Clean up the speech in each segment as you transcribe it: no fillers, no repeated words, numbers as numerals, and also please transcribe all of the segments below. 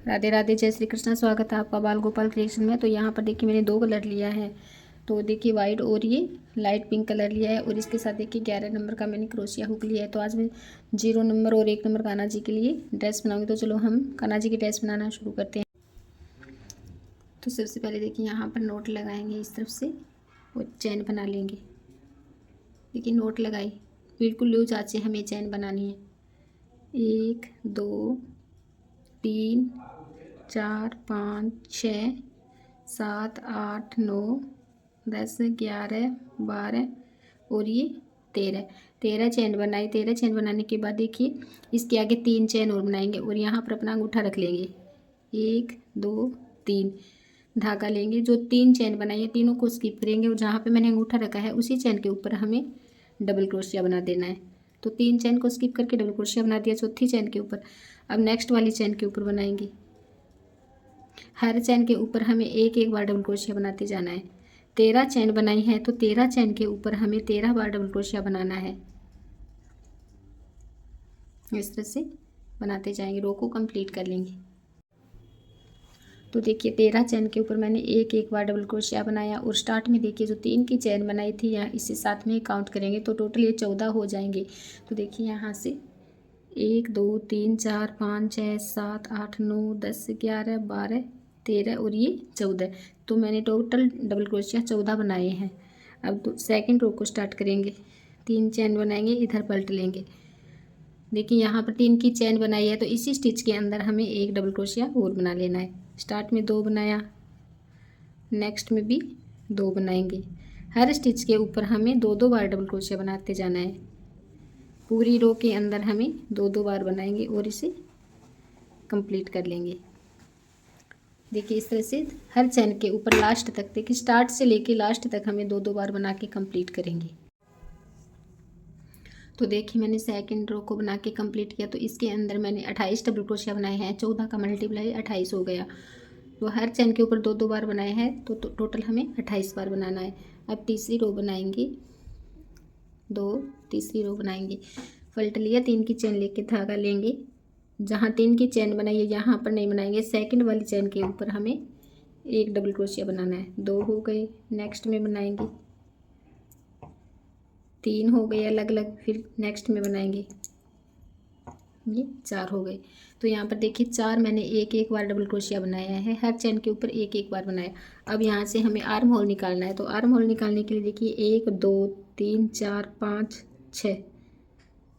राधे राधे, जय श्री कृष्ण। स्वागत है आपका बाल गोपाल क्रिएशन में। तो यहाँ पर देखिए मैंने दो कलर लिया है। तो देखिए वाइट और ये लाइट पिंक कलर लिया है और इसके साथ देखिए 11 नंबर का मैंने क्रोशिया हुक लिया है। तो आज मैं 0 नंबर और 1 नंबर कान्हा जी के लिए ड्रेस बनाऊंगी। तो चलो हम कान्हा जी की ड्रेस बनाना शुरू करते हैं। तो सबसे पहले देखिए यहाँ पर नोट लगाएंगे इस तरफ से और चैन बना लेंगे। देखिए नोट लगाई, बिल्कुल लूज आंच से हमें चैन बनानी है। 1 2 3 4 5 6 7 8 9 10 11 12 और ये 13 चैन बनाई। 13 चैन बनाने के बाद देखिए इसके आगे 3 चैन और बनाएंगे और यहाँ पर अपना अंगूठा रख लेंगे। 1 2 3 धागा लेंगे। जो 3 चैन बनाई है तीनों को स्किप करेंगे और जहाँ पे मैंने अंगूठा रखा है उसी चैन के ऊपर हमें डबल क्रोशिया बना देना है। तो 3 चैन को स्किप करके डबल क्रोशिया बना दिया चौथी चैन के ऊपर। अब नेक्स्ट वाली चैन के ऊपर बनाएंगे। हर चैन के ऊपर हमें एक एक बार डबल क्रोशिया बनाते जाना है। 13 चैन बनाई है तो 13 चैन के ऊपर हमें 13 बार डबल क्रोशिया बनाना है। इस तरह से बनाते जाएंगे, रो को कंप्लीट कर लेंगे। तो देखिए 13 चैन के ऊपर मैंने एक एक बार डबल क्रोशिया बनाया और स्टार्ट में देखिए जो 3 की चैन बनाई थी यहाँ इससे साथ में काउंट करेंगे तो टोटल ये 14 हो जाएंगे। तो देखिए यहाँ से 1 2 3 4 5 6 7 8 9 10 11 12 13 और ये 14। तो मैंने टोटल डबल क्रोशिया 14 बनाए हैं। अब तो सेकेंड रो को स्टार्ट करेंगे। 3 चैन बनाएंगे, इधर पलट लेंगे। देखिए यहाँ पर 3 की चैन बनाई है तो इसी स्टिच के अंदर हमें एक डबल क्रोशिया और बना लेना है। स्टार्ट में 2 बनाया, नेक्स्ट में भी 2 बनाएंगे। हर स्टिच के ऊपर हमें 2 बार डबल क्रोशिया बनाते जाना है। पूरी रो के अंदर हमें 2 बार बनाएंगे और इसे कंप्लीट कर लेंगे। देखिए इस तरह से हर चैन के ऊपर लास्ट तक, देखिए स्टार्ट से लेके लास्ट तक हमें 2 बार बना के कंप्लीट करेंगे। तो देखिए मैंने सेकंड रो को बना के कंप्लीट किया। तो इसके अंदर मैंने 28 डबल क्रोशिया बनाए हैं। 14 का मल्टीप्लाई 28 हो गया। तो हर चैन के ऊपर 2 बार बनाए हैं तो टोटल हमें 28 बार बनाना है। अब तीसरी रो बनाएंगे, 2 तीसरी रो बनाएंगे। पलट लिया, 3 की चैन लेके धागा लेंगे। जहाँ 3 की चैन बनाई है यहाँ पर नहीं बनाएंगे। सेकंड वाली चैन के ऊपर हमें एक डबल क्रोशिया बनाना है। 2 हो गए, नेक्स्ट में बनाएंगे। 3 हो गए अलग अलग, फिर नेक्स्ट में बनाएंगे। ये 4 हो गए। तो यहाँ पर देखिए 4 मैंने एक एक बार डबल क्रोशिया बनाया है। हर चैन के ऊपर एक एक बार बनाया। अब यहाँ से हमें आर्म होल निकालना है। तो आर्म होल निकालने के लिए देखिए 1 2 3 4 5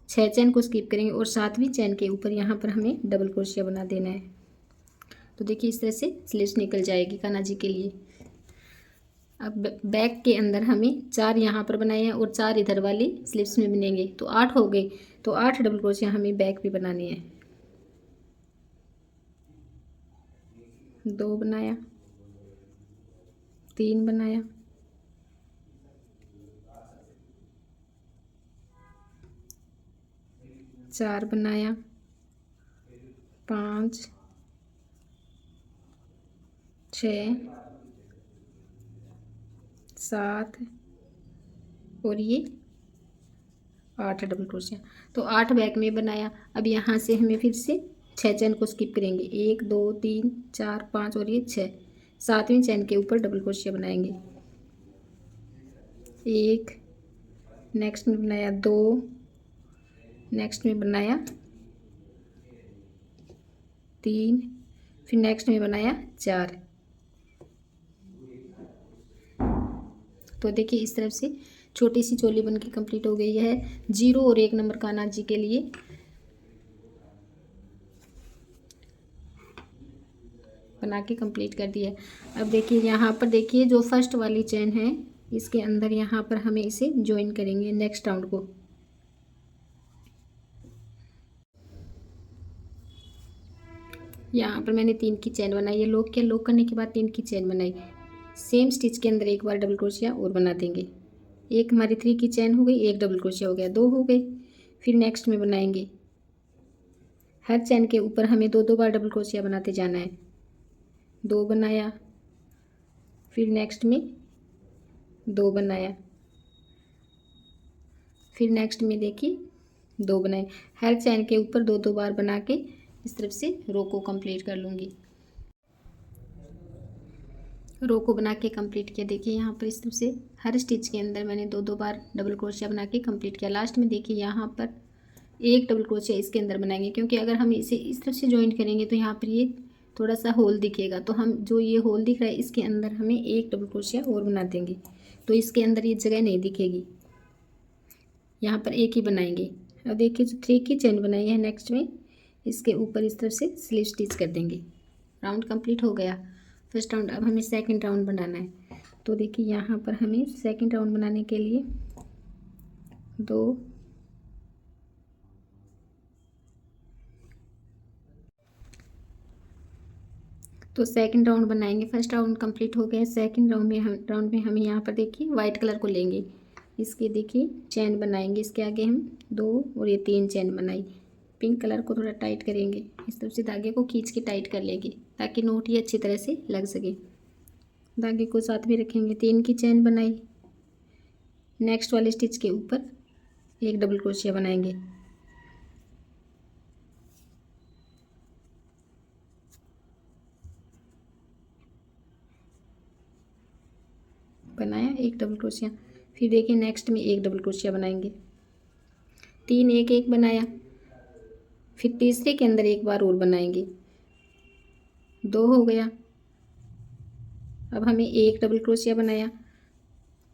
6 चैन को स्किप करेंगे और 7वीं चैन के ऊपर यहाँ पर हमें डबल क्रोशिया बना देना है। तो देखिए इस तरह से स्लिप्स निकल जाएगी कान्हा जी के लिए। अब बैक के अंदर हमें 4 यहाँ पर बनाए हैं और 4 इधर वाली स्लिप्स में बनेंगे तो 8 हो गए। तो 8 डबल क्रोशिया हमें बैक पे बनानी है। 2 बनाया, 3 बनाया, 4 बनाया, 5 6 7 और ये 8 डबल क्रोशिया। तो 8 बैक में बनाया। अब यहाँ से हमें फिर से 6 चैन को स्किप करेंगे। 1 2 3 4 5 और ये 6। 7वीं चैन के ऊपर डबल क्रोशिया बनाएंगे। 1, नेक्स्ट में बनाया 2, नेक्स्ट में बनाया 3, फिर नेक्स्ट में बनाया 4। तो देखिए इस तरफ से छोटी सी चोली बन के कंप्लीट हो गई है। 0 और 1 नंबर कान्हा जी के लिए बना के कंप्लीट कर दिया। अब देखिए यहाँ पर देखिए जो फर्स्ट वाली चैन है इसके अंदर यहाँ पर हमें इसे ज्वाइन करेंगे नेक्स्ट राउंड को। यहाँ पर मैंने 3 की चैन बनाई है। लॉक किया, लॉक करने के बाद 3 की चैन बनाई। सेम स्टिच के अंदर एक बार डबल क्रोशिया और बना देंगे। एक हमारी 3 की चैन हो गई, एक डबल क्रोशिया हो गया, 2 हो गए। फिर नेक्स्ट में बनाएंगे। हर चैन के ऊपर हमें 2 बार डबल क्रोशिया बनाते जाना है। 2 बनाया, फिर नेक्स्ट में 2 बनाया, फिर नेक्स्ट में देखिए 2 बनाए। हर चैन के ऊपर 2 बार बना के इस तरफ से रो को कंप्लीट कर लूँगी। रो को बना के कंप्लीट किया। देखिए यहाँ पर इस तरफ से हर स्टिच के अंदर मैंने 2-2 बार डबल क्रोशिया बना के कंप्लीट किया। लास्ट में देखिए यहाँ पर एक डबल क्रोशिया इसके अंदर बनाएंगे, क्योंकि अगर हम इसे इस तरफ से जॉइंट करेंगे तो यहाँ पर ये थोड़ा सा होल दिखेगा। तो हम जो ये होल दिख रहा है इसके अंदर हमें एक डबल क्रोशिया और बना देंगे, तो इसके अंदर ये जगह नहीं दिखेगी। यहाँ पर एक ही बनाएंगे। अब देखिए जो 3 की चेन बनाई है, नेक्स्ट में इसके ऊपर इस तरफ से स्लिप स्टिच कर देंगे। राउंड कंप्लीट हो गया फर्स्ट राउंड। अब हमें सेकंड राउंड बनाना है। तो देखिए यहाँ पर हमें सेकंड राउंड बनाने के लिए 2 तो सेकंड राउंड बनाएंगे। फर्स्ट राउंड कंप्लीट हो गया। सेकंड राउंड में हम यहाँ पर देखिए वाइट कलर को लेंगे। इसके देखिए चैन बनाएंगे। इसके आगे हम 2 और ये 3 चैन बनाई। पिंक कलर को थोड़ा टाइट करेंगे, इस तरफ से धागे को खींच के टाइट कर लेंगे ताकि नोट ये अच्छी तरह से लग सके। धागे को साथ में रखेंगे। 3 की चैन बनाई। नेक्स्ट वाले स्टिच के ऊपर एक डबल क्रोशिया बनाएंगे। बनाया एक डबल क्रोशिया। फिर देखिए नेक्स्ट में एक डबल क्रोशिया बनाएंगे। 3 एक एक बनाया। फिर तीसरे के अंदर एक बार और बनाएंगे। 2 हो गया। अब हमें एक डबल क्रोशिया बनाया,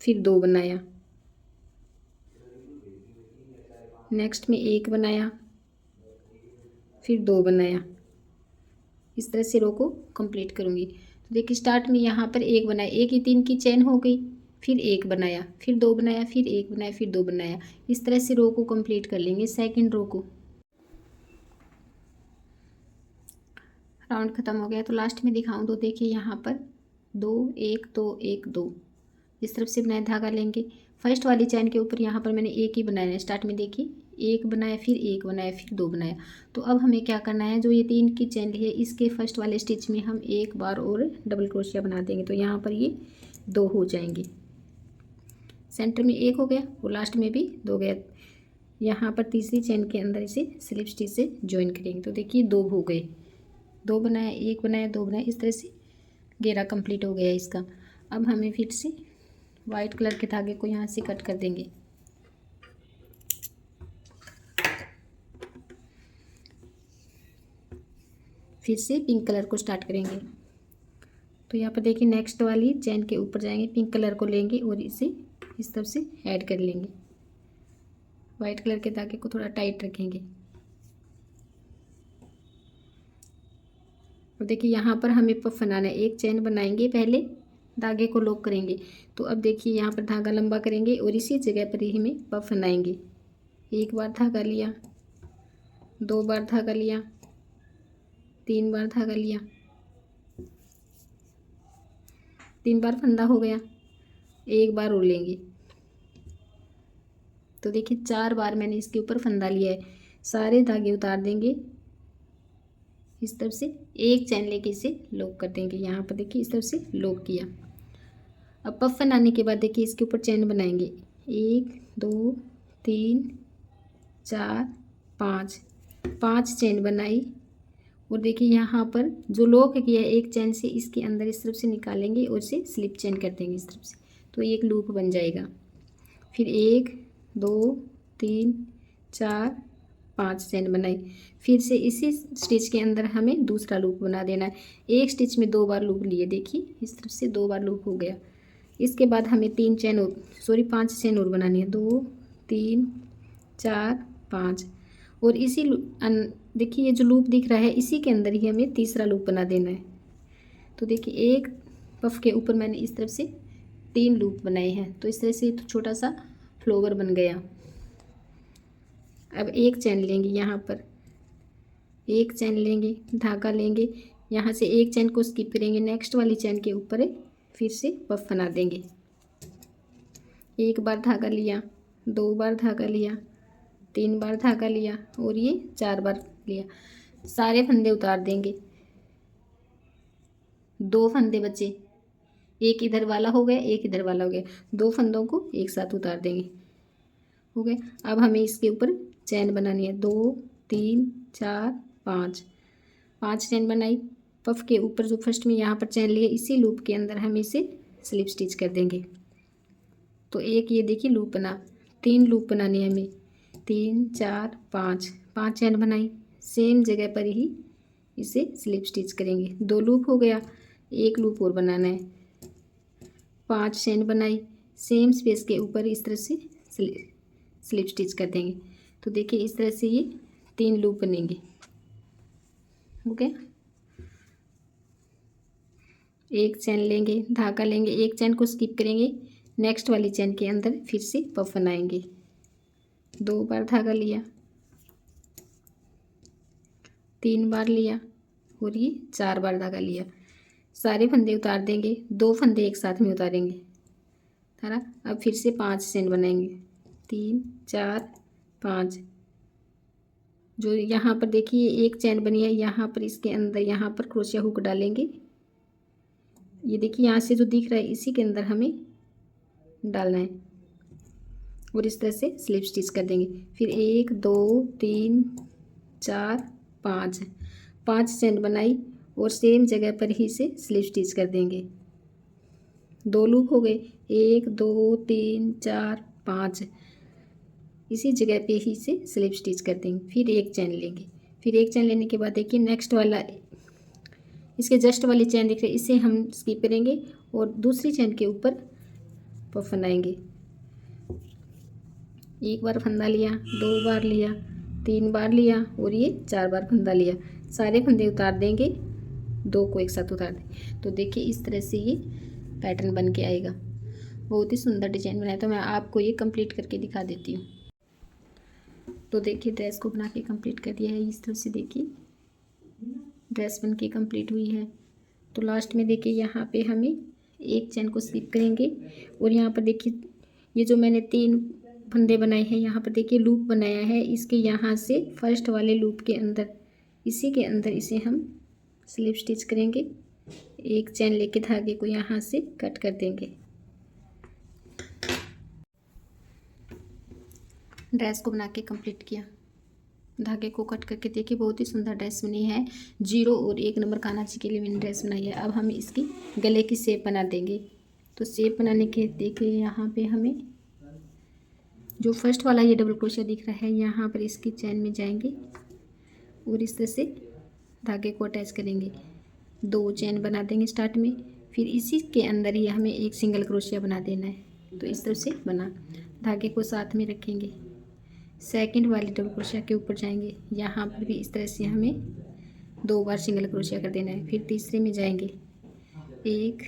फिर 2 बनाया। नेक्स्ट में एक बनाया, फिर 2 बनाया। इस तरह से रो को कंप्लीट करूँगी। तो देखिए स्टार्ट में यहाँ पर एक बनाया, एक ही 3 की चेन हो गई, फिर एक बनाया, फिर 2 बनाया, फिर एक बनाया, फिर 2 बनाया। इस तरह से रो को कंप्लीट कर लेंगे सेकंड रो को। राउंड ख़त्म हो गया। तो लास्ट में दिखाऊं तो देखिए यहाँ पर 2 1 2 1 2 इस तरफ से बनाया। धागा लेंगे। फर्स्ट वाली चैन के ऊपर यहाँ पर मैंने एक ही बनाया है। स्टार्ट में देखिए एक बनाया, फिर एक बनाया, फिर 2 बनाया। तो अब हमें क्या करना है, जो ये 3 की चैन ली है इसके फर्स्ट वाले स्टिच में हम एक बार और डबल क्रोशिया बना देंगे। तो यहाँ पर ये 2 हो जाएंगे। सेंटर में एक हो गया और लास्ट में भी 2 गया। यहाँ पर तीसरी चैन के अंदर इसे स्लिप स्टिच से ज्वाइन करेंगे। तो देखिए 2 हो गए। 2 बनाया, एक बनाया, 2 बनाया। इस तरह से घेरा कंप्लीट हो गया इसका। अब हमें फिर से वाइट कलर के धागे को यहाँ से कट कर देंगे। फिर से पिंक कलर को स्टार्ट करेंगे। तो यहाँ पर देखिए नेक्स्ट वाली चैन के ऊपर जाएंगे, पिंक कलर को लेंगे और इसे इस तरफ से ऐड कर लेंगे। वाइट कलर के धागे को थोड़ा टाइट रखेंगे। और देखिए यहाँ पर हमें पफ बनाना है। एक चैन बनाएंगे, पहले धागे को लॉक करेंगे। तो अब देखिए यहाँ पर धागा लंबा करेंगे और इसी जगह पर ही हमें पफ बनाएंगे। एक बार धागा लिया, 2 बार धागा लिया, 3 बार धागा लिया, 3 बार फंदा हो गया, एक बार और लेंगे। तो देखिए 4 बार मैंने इसके ऊपर फंदा लिया है। सारे धागे उतार देंगे। इस तरफ से एक चैन लेके इसे लॉक कर देंगे। यहाँ पर देखिए इस तरफ से लॉक किया। अब पफ बनाने के बाद देखिए इसके ऊपर चैन बनाएंगे। 1 2 3 4 5 5 चैन बनाई। और देखिए यहाँ पर जो लॉक किया है एक चैन से, इसके अंदर इस तरफ से निकालेंगे और इसे स्लिप चेन कर देंगे इस तरफ से। तो एक लूप बन जाएगा। फिर 1 2 3 4 5 चैन बनाई। फिर से इसी स्टिच के अंदर हमें दूसरा लूप बना देना है। एक स्टिच में 2 बार लूप लिए, देखिए इस तरफ से 2 बार लूप हो गया। इसके बाद हमें 5 चैन और बनानी है। 2 3 4 5 और इसी देखिए ये जो लूप दिख रहा है इसी के अंदर ही हमें तीसरा लूप बना देना है। तो देखिए एक पफ के ऊपर मैंने इस तरफ से 3 लूप बनाए हैं। तो इस तरह से तो छोटा सा फ्लावर बन गया। अब एक चैन लेंगे, यहाँ पर एक चैन लेंगे, धागा लेंगे, यहाँ से एक चैन को स्किप करेंगे, नेक्स्ट वाली चैन के ऊपर फिर से पफ बना देंगे। एक बार धागा लिया, 2 बार धागा लिया, 3 बार धागा लिया और ये 4 बार लिया। सारे फंदे उतार देंगे। 2 फंदे बचे, एक इधर वाला हो गया, एक इधर वाला हो गया। 2 फंदों को एक साथ उतार देंगे। हो गया। अब हमें इसके ऊपर चैन बनानी है। 2 3 4 5 5 चेन बनाई, पफ के ऊपर जो फर्स्ट में यहाँ पर चेन लिए इसी लूप के अंदर हम इसे स्लिप स्टिच कर देंगे। तो एक ये देखिए लूप बना, 3 लूप बनाने हैं हमें, 3 4 5, 5 चेन बनाई, सेम जगह पर ही इसे स्लिप स्टिच करेंगे। 2 लूप हो गया, एक लूप और बनाना है, 5 चेन बनाई, सेम स्पेस के ऊपर इस तरह से स्लिप स्टिच कर देंगे। तो देखिए इस तरह से ये 3 लूप बनेंगे। ओके, एक चेन लेंगे, धागा लेंगे, एक चेन को स्किप करेंगे, नेक्स्ट वाली चेन के अंदर फिर से पफ बनाएंगे। 2 बार धागा लिया, 3 बार लिया और ये 4 बार धागा लिया। सारे फंदे उतार देंगे, 2 फंदे एक साथ में उतारेंगे, तारा। अब फिर से 5 चेन बनाएंगे, 3 4 5। जो यहाँ पर देखिए एक चेन बनी है, यहाँ पर इसके अंदर यहाँ पर क्रोशिया हुक डालेंगे। ये देखिए यहाँ से जो दिख रहा है इसी के अंदर हमें डालना है और इस तरह से स्लिप स्टिच कर देंगे। फिर 1 2 3 4 5, 5 चेन बनाई और सेम जगह पर ही से स्लिप स्टिच कर देंगे। 2 लूप हो गए, 1 2 3 4 5, इसी जगह पे ही से स्लिप स्टिच कर देंगे। फिर एक चेन लेंगे, फिर एक चेन लेने के बाद देखिए नेक्स्ट वाला इसके जस्ट वाली चेन दिख रही है, इसे हम स्किप करेंगे और दूसरी चेन के ऊपर पफ बनाएंगे। 1 बार फंदा लिया, 2 बार लिया, 3 बार लिया और ये 4 बार फंदा लिया। सारे फंदे उतार देंगे, 2 को एक साथ उतार दें। तो देखिए इस तरह से ये पैटर्न बन के आएगा। बहुत ही सुंदर डिजाइन बनाया, तो मैं आपको ये कंप्लीट करके दिखा देती हूँ। तो देखिए ड्रेस को बना के कंप्लीट कर दिया है। इस तरह से देखिए ड्रेस बन के कंप्लीट हुई है। तो लास्ट में देखिए यहाँ पे हमें एक चेन को स्किप करेंगे और यहाँ पर देखिए ये जो मैंने 3 फंदे बनाए हैं, यहाँ पर देखिए लूप बनाया है, इसके यहाँ से फर्स्ट वाले लूप के अंदर इसी के अंदर इसे हम स्लिप स्टिच करेंगे। एक चेन लेके धागे को यहाँ से कट कर देंगे। ड्रेस को बना के कंप्लीट किया, धागे को कट करके देखिए बहुत ही सुंदर ड्रेस बनी है। 0 और 1 नंबर कान्हा जी के लिए मैंने ड्रेस बनाई है। अब हम इसकी गले की शेप बना देंगे। तो शेप बनाने के देखिए यहाँ पे हमें जो फर्स्ट वाला ये डबल क्रोशिया दिख रहा है, यहाँ पर इसकी चेन में जाएंगे और इस तरह से धागे को अटैच करेंगे। 2 चेन बना देंगे स्टार्ट में, फिर इसी के अंदर ही हमें एक सिंगल क्रोशिया बना देना है। तो इस तरह से बना, धागे को साथ में रखेंगे, सेकंड वाली डबल क्रोशिया के ऊपर जाएंगे, यहाँ पर भी इस तरह से हमें 2 बार सिंगल क्रोशिया कर देना है। फिर तीसरे में जाएंगे, 1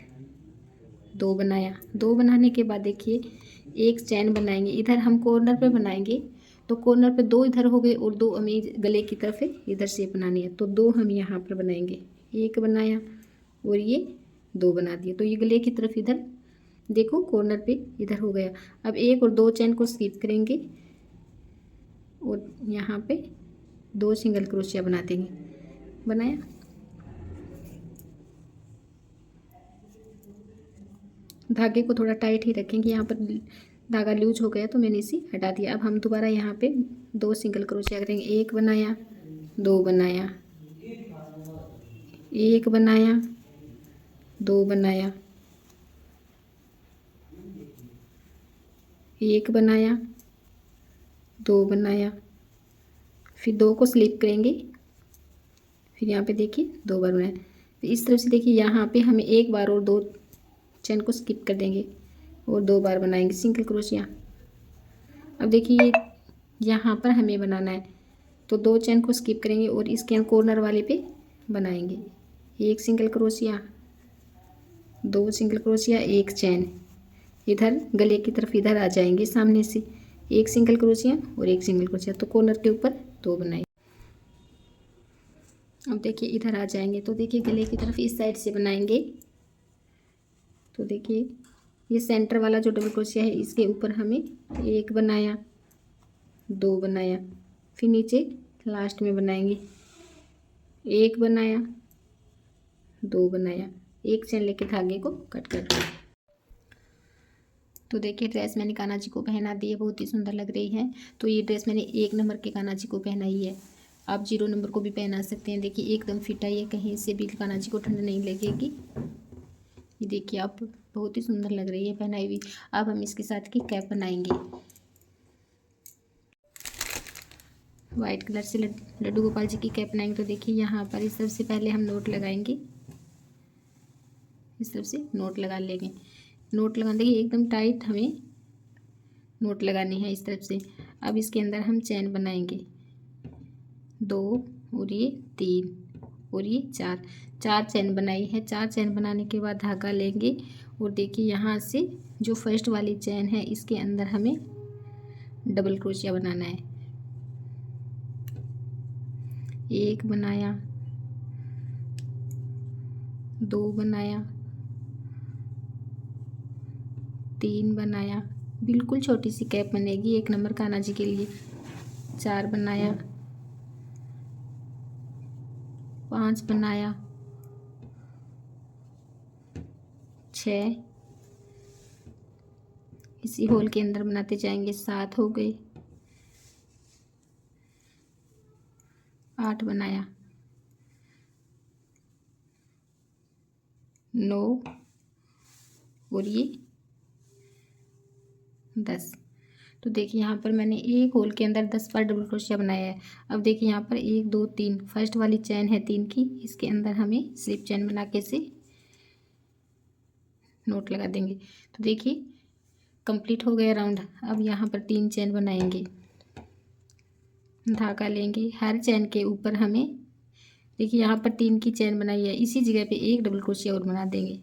2 बनाया, 2 बनाने के बाद देखिए एक चेन बनाएंगे, इधर हम कॉर्नर पे बनाएंगे। तो कॉर्नर पे 2 इधर हो गए और 2 हमें गले की तरफ इधर से बनानी है। तो 2 हम यहाँ पर बनाएंगे, 1 बनाया और ये 2 बना दिए। तो ये गले की तरफ इधर देखो कॉर्नर पे इधर हो गया। अब 1 और 2 चेन को स्किप करेंगे और यहाँ पे 2 सिंगल क्रोशिया बना देंगे। बनाया, धागे को थोड़ा टाइट ही रखेंगे, यहाँ पर धागा लूज हो गया तो मैंने इसे हटा दिया। अब हम दोबारा यहाँ पे 2 सिंगल क्रोशिया करेंगे। 1 बनाया, 2 बनाया, 1 बनाया, 2 बनाया, 1 बनाया, 2 बनाया, फिर 2 को स्लिप करेंगे, फिर यहाँ पे देखिए 2 बार बनाया। फिर इस तरफ से देखिए यहाँ पे हमें 1 बार और 2 चेन को स्किप कर देंगे और 2 बार बनाएंगे सिंगल क्रोशिया। अब देखिए ये यहाँ पर हमें बनाना है, तो 2 चेन को स्किप करेंगे और इसके कॉर्नर वाले पे बनाएंगे। 1 single crochet, 2 single crochet, 1 chain, इधर गले की तरफ इधर आ जाएंगे सामने से, 1 सिंगल क्रोशिया और 1 सिंगल क्रोशिया। तो कॉर्नर के ऊपर 2 बनाए। अब देखिए इधर आ जाएंगे, तो देखिए गले की तरफ इस साइड से बनाएंगे। तो देखिए ये सेंटर वाला जो डबल क्रोशिया है इसके ऊपर हमें 1 बनाया, 2 बनाया, फिर नीचे लास्ट में बनाएंगे, 1 बनाया, 2 बनाया, 1 चेन लेके धागे को कट कर दिया। तो देखिए ड्रेस मैंने कान्हा जी को पहना दी है, बहुत ही सुंदर लग रही है। तो ये ड्रेस मैंने 1 नंबर के कान्हा जी को पहनाई है। आप 0 नंबर को भी पहना सकते हैं। देखिए एकदम फिट आई है, कहीं से भी कान्हा जी को ठंड नहीं लगेगी। ये देखिए आप बहुत ही सुंदर लग रही है पहनाई हुई। अब हम इसके साथ की कैप बनाएंगे। वाइट कलर से लड्डू गोपाल जी की कैप बनाएंगे। तो देखिए यहाँ पर इस तरफ से पहले हम नोट लगाएंगे, इस तरफ से नोट लगा लेंगे। नोट लगाने देखिए एकदम टाइट हमें नोट लगानी है इस तरफ से। अब इसके अंदर हम चैन बनाएंगे, 2 और ये 3 और ये 4 चैन बनाई है। 4 चैन बनाने के बाद धागा लेंगे और देखिए यहाँ से जो फर्स्ट वाली चैन है इसके अंदर हमें डबल क्रोशिया बनाना है। 1 बनाया, 2 बनाया, 3 बनाया, बिल्कुल छोटी सी कैप बनेगी 1 नंबर कान्हा जी के लिए। 4 बनाया, 5 बनाया, 6 इसी होल के अंदर बनाते जाएंगे, 7 हो गए, 8 बनाया, 9 और ये 10। तो देखिए यहाँ पर मैंने एक होल के अंदर 10 बार डबल क्रोशिया बनाया है। अब देखिए यहाँ पर 1 2 3 फर्स्ट वाली चैन है 3 की, इसके अंदर हमें स्लिप चैन बना के से नोट लगा देंगे। तो देखिए कंप्लीट हो गया राउंड। अब यहाँ पर 3 चैन बनाएंगे, धागा लेंगे, हर चैन के ऊपर हमें देखिए यहाँ पर 3 की चैन बनाई है, इसी जगह पे 1 डबल क्रोशिया और बना देंगे।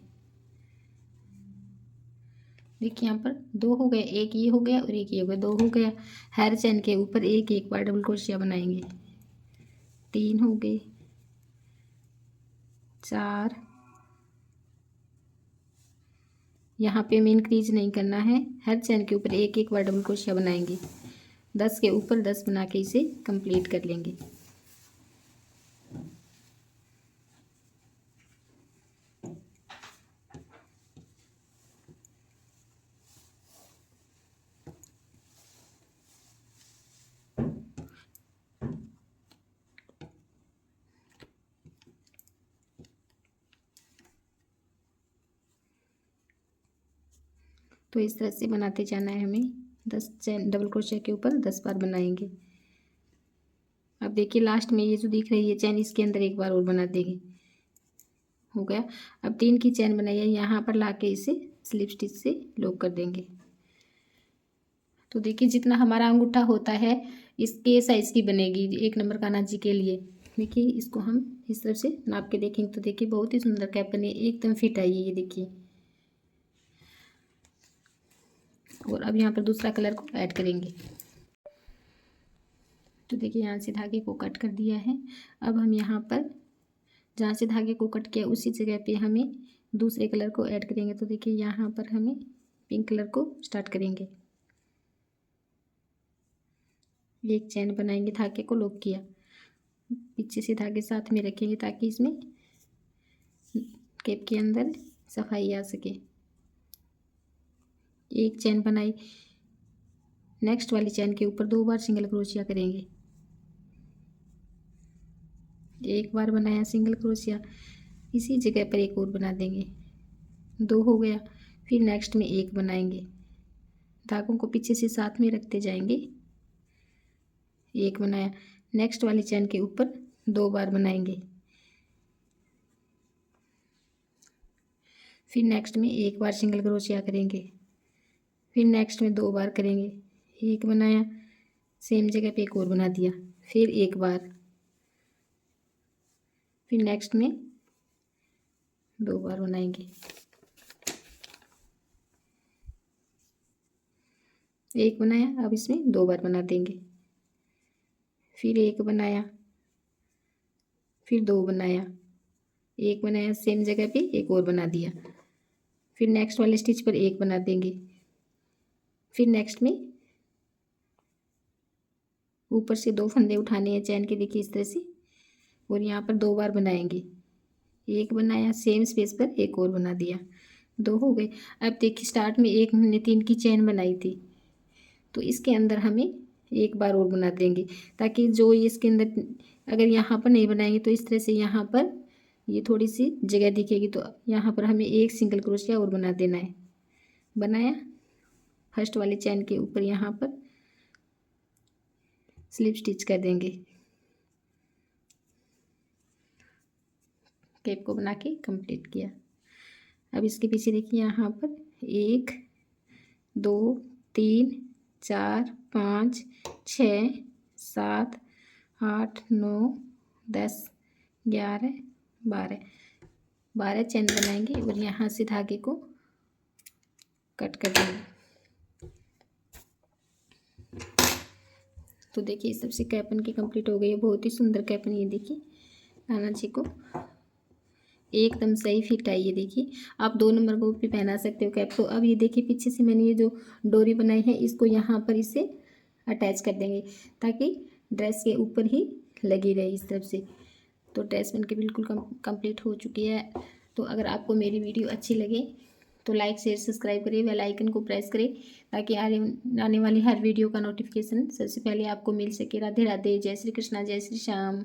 देखिए यहाँ पर 2 हो गए, 1 ये हो गया और 1 ये हो गया, 2 हो गया। हर चैन के ऊपर 1 1 बार डबल क्रोशिया बनाएंगे। 3 हो गए, 4 यहाँ पे हमें इंक्रीज नहीं करना है, हर चैन के ऊपर 1 1 बार डबल क्रोशिया बनाएंगे। 10 के ऊपर 10 बना के इसे कंप्लीट कर लेंगे। तो इस तरह से बनाते जाना है हमें। 10 चैन डबल क्रोशिया के ऊपर 10 बार बनाएंगे। अब देखिए लास्ट में ये जो दिख रही है चैन, इसके अंदर 1 बार और बना देंगे। हो गया। अब 3 की चैन बनाई है, यहाँ पर लाके इसे स्लिप स्टिच से लॉक कर देंगे। तो देखिए जितना हमारा अंगूठा होता है इसके साइज़ की बनेगी 1 नंबर कान्हा जी के लिए। देखिए इसको हम इस तरफ से नाप के देखेंगे तो देखिए बहुत ही सुंदर कैप बनी, एकदम फिट आई है ये देखिए। और अब यहाँ पर दूसरा कलर को ऐड करेंगे। तो देखिए यहाँ से धागे को कट कर दिया है। अब हम यहाँ पर जहाँ से धागे को कट किया उसी जगह पे हमें दूसरे कलर को ऐड करेंगे। तो देखिए यहाँ पर हमें पिंक कलर को स्टार्ट करेंगे। 1 चैन बनाएंगे, धागे को लॉक किया, पीछे से धागे साथ में रखेंगे ताकि इसमें कैप के अंदर सफाई आ सके। 1 चैन बनाई, नेक्स्ट वाली चैन के ऊपर 2 बार सिंगल क्रोशिया करेंगे। 1 बार बनाया सिंगल क्रोशिया, इसी जगह पर 1 और बना देंगे। 2 हो गया। फिर नेक्स्ट में 1 बनाएंगे, धागों को पीछे से साथ में रखते जाएंगे। 1 बनाया, नेक्स्ट वाली चैन के ऊपर 2 बार बनाएंगे। फिर नेक्स्ट में 1 बार सिंगल क्रोशिया करेंगे। फिर नेक्स्ट में 2 बार करेंगे। 1 बनाया, सेम जगह पे 1 और बना दिया, फिर 1 बार, फिर नेक्स्ट में 2 बार बनाएंगे। 1 बनाया, अब इसमें 2 बार बना देंगे। फिर 1 बनाया, फिर 2 बनाया, 1 बनाया, सेम जगह पे 1 और बना दिया। फिर नेक्स्ट वाले स्टिच पर 1 बना देंगे। फिर नेक्स्ट में ऊपर से 2 फंदे उठाने हैं चैन के, देखिए इस तरह से, और यहाँ पर 2 बार बनाएंगे। 1 बनाया, सेम स्पेस पर 1 और बना दिया, 2 हो गए। अब देखिए स्टार्ट में 1 हमने 3 की चैन बनाई थी, तो इसके अंदर हमें एक बार और बना देंगे, ताकि जो इसके अंदर अगर यहाँ पर नहीं बनाएंगे तो इस तरह से यहाँ पर ये थोड़ी सी जगह दिखेगी, तो यहाँ पर हमें एक सिंगल क्रोशिया और बना देना है। बनाया, फर्स्ट वाली चैन के ऊपर यहाँ पर स्लिप स्टिच कर देंगे। कैप को बना के कंप्लीट किया। अब इसके पीछे देखिए यहाँ पर 1 2 3 4 5 6 7 8 9 10 11 12 चैन बनाएंगे और यहाँ से धागे को कट कर देंगे। तो देखिए सबसे कैपन की कंप्लीट हो गई है। बहुत ही सुंदर कैपन, ये देखिए कान्हा जी को एकदम सही फिट आई है। देखिए आप 2 नंबर को भी पहना सकते हो कैप। तो अब ये देखिए पीछे से मैंने ये जो डोरी बनाई है इसको यहाँ पर इसे अटैच कर देंगे, ताकि ड्रेस के ऊपर ही लगी रहे इस तरफ से। तो ड्रेस बनके बिल्कुल कंप्लीट हो चुकी है। तो अगर आपको मेरी वीडियो अच्छी लगे तो लाइक शेयर सब्सक्राइब करें, बेल आइकन को प्रेस करें, ताकि आने वाली हर वीडियो का नोटिफिकेशन सबसे पहले आपको मिल सके। राधे राधे, जय श्री कृष्णा, जय श्री श्याम।